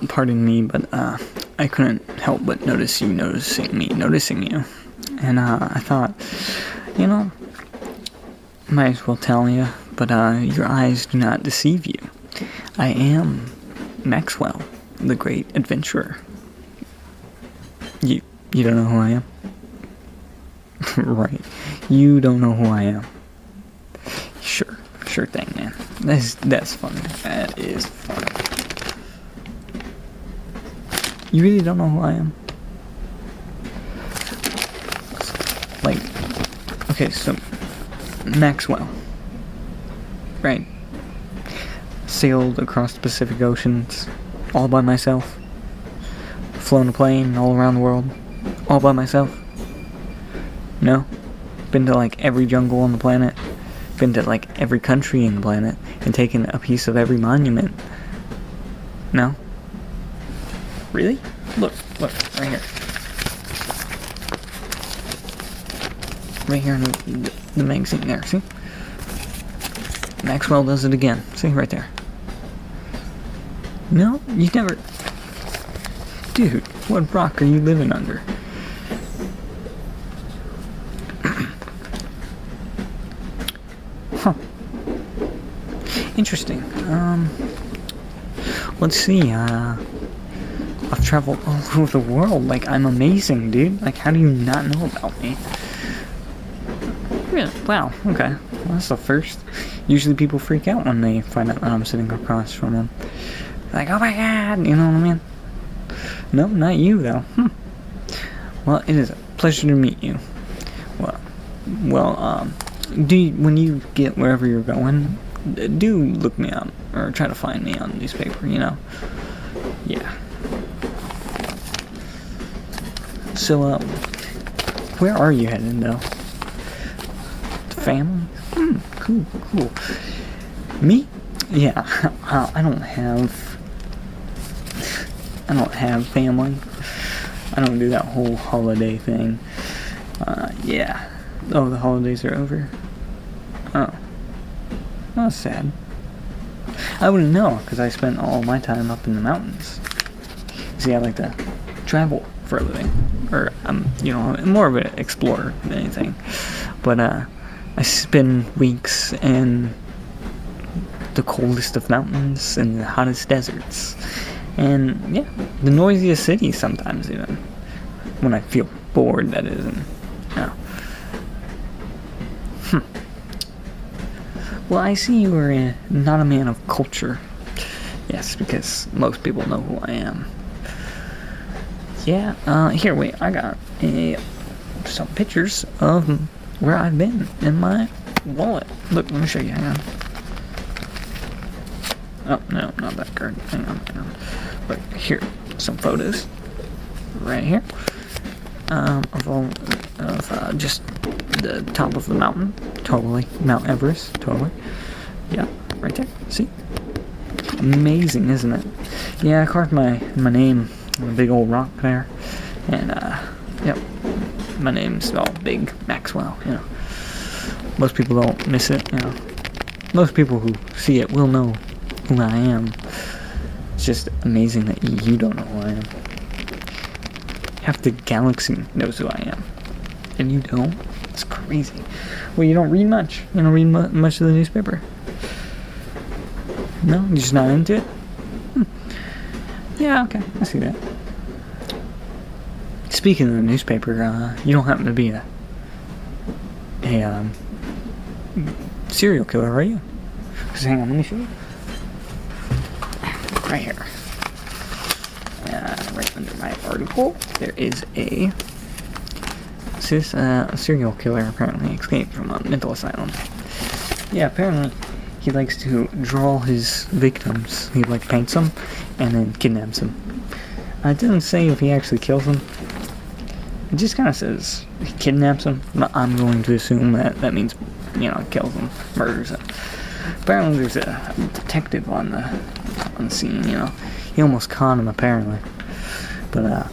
Pardon me, but I couldn't help but noticing you. And I thought, might as well tell you, but your eyes do not deceive you. I am Maxwell, the great adventurer. You don't know who I am? Right. You don't know who I am. Sure thing, man. That's funny. That is funny. You really don't know who I am? Okay, so Maxwell, right? Sailed across the Pacific Oceans all by myself. Flown a plane all around the world all by myself. No? Been to every jungle on the planet. Been to every country in the planet and taken a piece of every monument. No? Really? Look, right here. Right here in the magazine there, see? Maxwell does it again. See, right there. No? You never... Dude, what rock are you living under? Huh. Interesting. Let's see, I've traveled all over the world. I'm amazing, dude. How do you not know about me? Really? Wow, okay. Well, that's the first. Usually people freak out when they find out that I'm sitting across from them. Oh my god, you know what I mean? No, not you, though. Well, it is a pleasure to meet you. Well, when you get wherever you're going, do look me up, or try to find me on the newspaper, Yeah. So, where are you headed, though? To family? Cool. Me? Yeah, I don't have family. I don't do that whole holiday thing. Yeah. Oh, the holidays are over? Oh. That's sad. I wouldn't know, because I spent all my time up in the mountains. See, I like to travel for a living. Or, I'm more of an explorer than anything. But, I spend weeks in the coldest of mountains and the hottest deserts. And, yeah, the noisiest cities sometimes, even. When I feel bored, that is. And, Well, I see you are not a man of culture. Yes, because most people know who I am. Yeah, here, wait, I got some pictures of where I've been in my wallet. Look, let me show you, hang on. Oh, no, not that card. Hang on. Look, here, some photos. Right here. Of just the top of the mountain. Totally. Mount Everest. Totally. Yeah, right there. See? Amazing, isn't it? Yeah, I carved my name on a big old rock there. And, yep. My name's all big Maxwell, Most people don't miss it, Most people who see it will know who I am. It's just amazing that you don't know who I am. Half the galaxy knows who I am. And you don't? It's crazy. Well, you don't read much. You don't read much of the newspaper? No? You're just not into it? Yeah, okay. I see that. Speaking of the newspaper, you don't happen to be a serial killer, are you? Because hang on, let me show you. Right here. Right under my article, there is a serial killer apparently escaped from a mental asylum. Yeah, apparently he likes to draw his victims. He paints them and then kidnaps them. It doesn't say if he actually kills him. It just kind of says he kidnaps him. I'm going to assume that means, kills him, murders him. Apparently there's a detective on the scene, He almost caught him, apparently. But,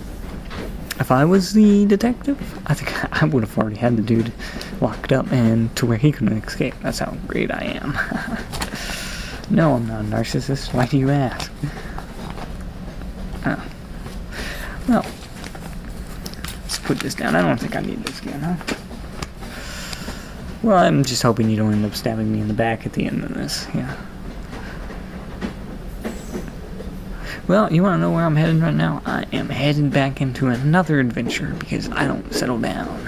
if I was the detective, I think I would have already had the dude locked up and to where he couldn't escape. That's how great I am. No, I'm not a narcissist. Why do you ask? Oh. Well, let's put this down. I don't think I need this again, huh? Well, I'm just hoping you don't end up stabbing me in the back at the end of this, yeah. Well, you want to know where I'm headed right now? I am headed back into another adventure because I don't settle down.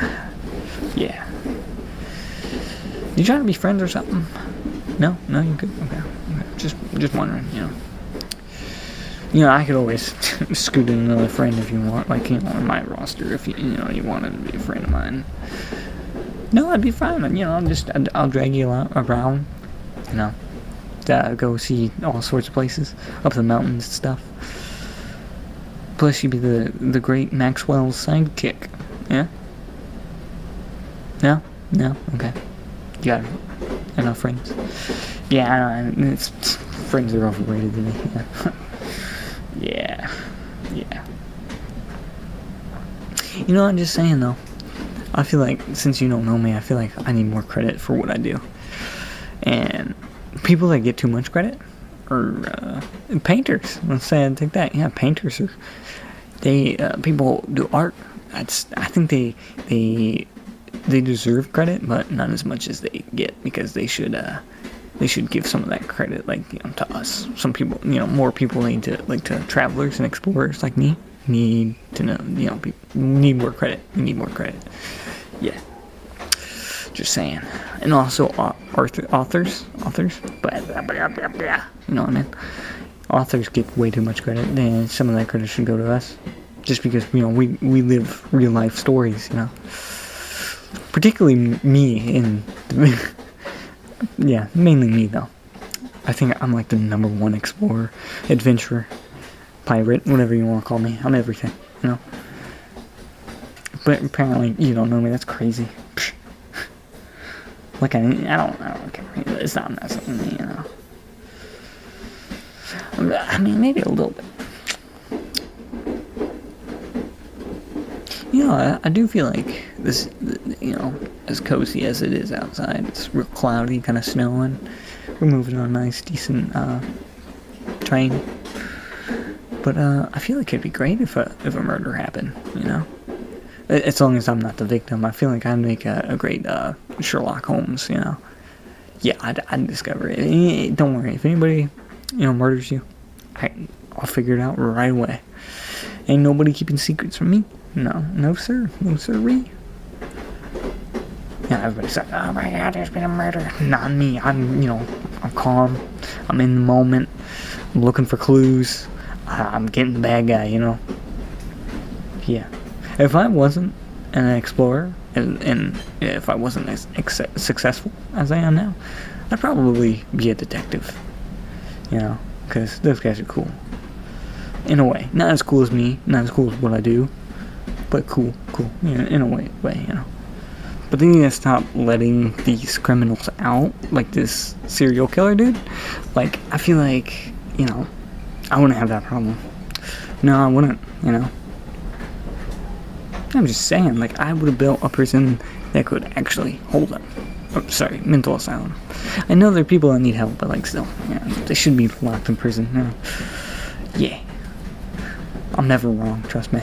Yeah. You trying to be friends or something? No, you're good. Okay. Just wondering, I could always scoot in another friend if you want, like, on my roster if you wanted to be a friend of mine. No, I'd be fine. I'll drag you around, go see all sorts of places, up the mountains and stuff. Plus, you'd be the great Maxwell's sidekick. Yeah? No? Okay. You got enough friends? Yeah, I know. Friends are overrated to me. Yeah. Yeah. I'm just saying, though. I feel like, since you don't know me, I feel like I need more credit for what I do. And people that get too much credit are painters. Let's say I take that. Yeah, painters are. People do art. I think they deserve credit, but not as much as they get, because they should give some of that credit, to us. Some people, more people need to, travelers and explorers like me need to know, people need more credit. We need more credit. Yeah. Just saying. And also authors, but you know what I mean? Authors get way too much credit, and some of that credit should go to us. Just because, we live real life stories, Particularly me, yeah, mainly me though. I think I'm like the #1 explorer, adventurer, pirate, whatever you want to call me. I'm everything, But apparently you don't know me. That's crazy. Like I don't care. It's not messing with me, I mean, maybe a little bit. I do feel like this, as cozy as it is outside, it's real cloudy, kind of snowing. We're moving on a nice, decent train. But I feel like it'd be great if a murder happened, As long as I'm not the victim. I feel like I'd make a great Sherlock Holmes, Yeah, I'd discover it. Don't worry, if anybody, murders you, I'll figure it out right away. Ain't nobody keeping secrets from me. No sir, no sirree. Yeah, everybody's like, oh my god, there's been a murder. Not me. I'm calm. I'm in the moment. I'm looking for clues. I'm getting the bad guy, Yeah. If I wasn't an explorer, and if I wasn't as successful as I am now, I'd probably be a detective. Because those guys are cool. In a way. Not as cool as me, not as cool as what I do, but cool, in a way, But then you gotta stop letting these criminals out, like this serial killer dude. I feel like, I wouldn't have that problem. No, I wouldn't, I'm just saying, I would have built a prison that could actually hold them. Oh, sorry, mental asylum. I know there are people that need help, but still, they shouldn't be locked in prison. Yeah. I'm never wrong, trust me.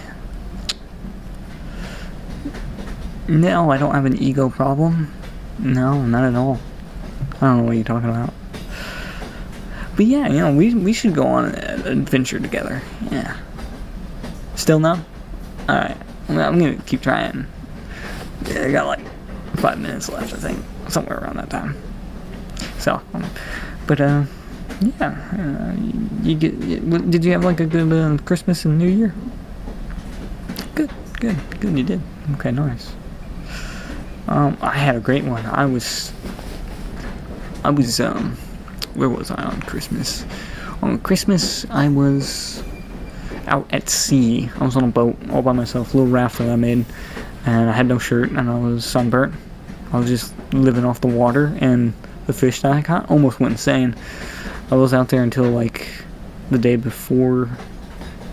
No, I don't have an ego problem. No, not at all. I don't know what you're talking about. But yeah, we should go on an adventure together. Yeah. Still no? Alright. I'm gonna keep trying. Yeah, I got 5 minutes left, I think. Somewhere around that time. So, but yeah. Did you have a good Christmas and New Year? Good, you did. Okay, nice. I had a great one. I was where was I on Christmas? On Christmas, I was out at sea. I was on a boat all by myself, a little raft that I made, and I had no shirt, and I was sunburnt. I was just living off the water, and the fish that I caught almost went insane. I was out there until like the day before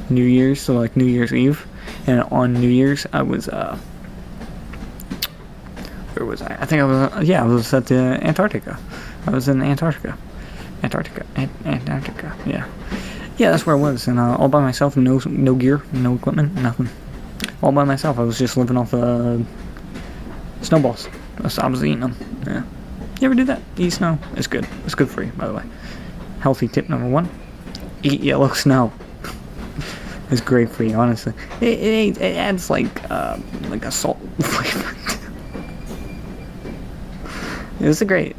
New Year's, so like New Year's Eve, and on New Year's I was where was I? I think I was I was at the Antarctica. I was in Antarctica, yeah, that's where I was, and all by myself, no gear, no equipment, nothing, all by myself. I was just living off snowballs. I was eating them. Yeah, you ever do that? Eat snow? It's good. It's good for you, by the way. Healthy tip number 1: eat yellow snow. It's great for you, honestly. It adds like a salt flavor. It's great.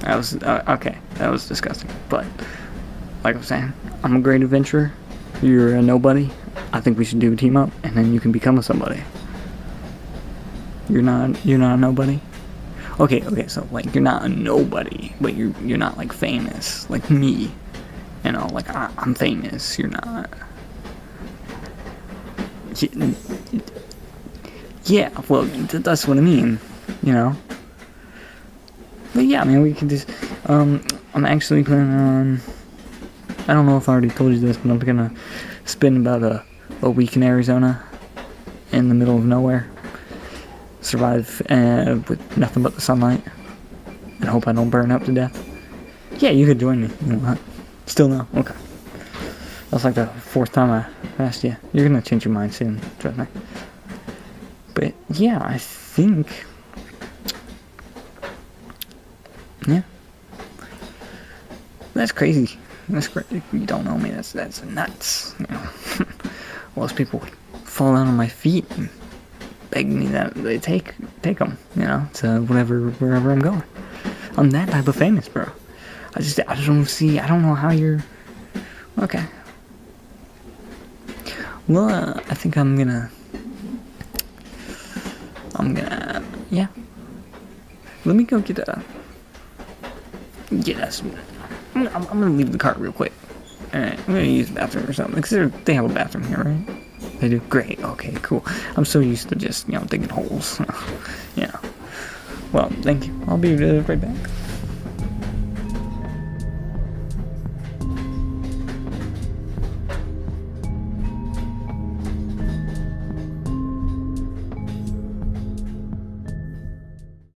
That was okay. That was disgusting. But like I was saying, I'm a great adventurer. You're a nobody. I think we should do a team up, and then you can become a somebody. You're not a nobody. Okay. So like you're not a nobody, but you're not like famous like me. You know, like I'm famous. You're not. Yeah, well, that's what I mean. You know. But yeah, I mean, we can just. I'm actually planning on. I don't know if I already told you this, but I'm gonna spend about a week in Arizona, in the middle of nowhere. Survive with nothing but the sunlight, and hope I don't burn up to death. Yeah, you could join me. You know what? Still no? Okay. That's like the 4th time I asked you. You're gonna change your mind soon, trust me. But yeah, I think. Yeah. That's crazy. That's crazy. You don't know me. That's nuts. You know. Well, those people would fall down on my feet and beg me that they take them. You know, to wherever I'm going. I'm that type of famous, bro. I just don't know how you're. Okay. Well, I think I'm gonna. Yeah. Let me go get us. I'm gonna leave the cart real quick. Alright, I'm gonna use the bathroom or something. Because they have a bathroom here, right? They do? Great, okay, cool. I'm so used to just, digging holes. Yeah. Well, thank you. I'll be right back.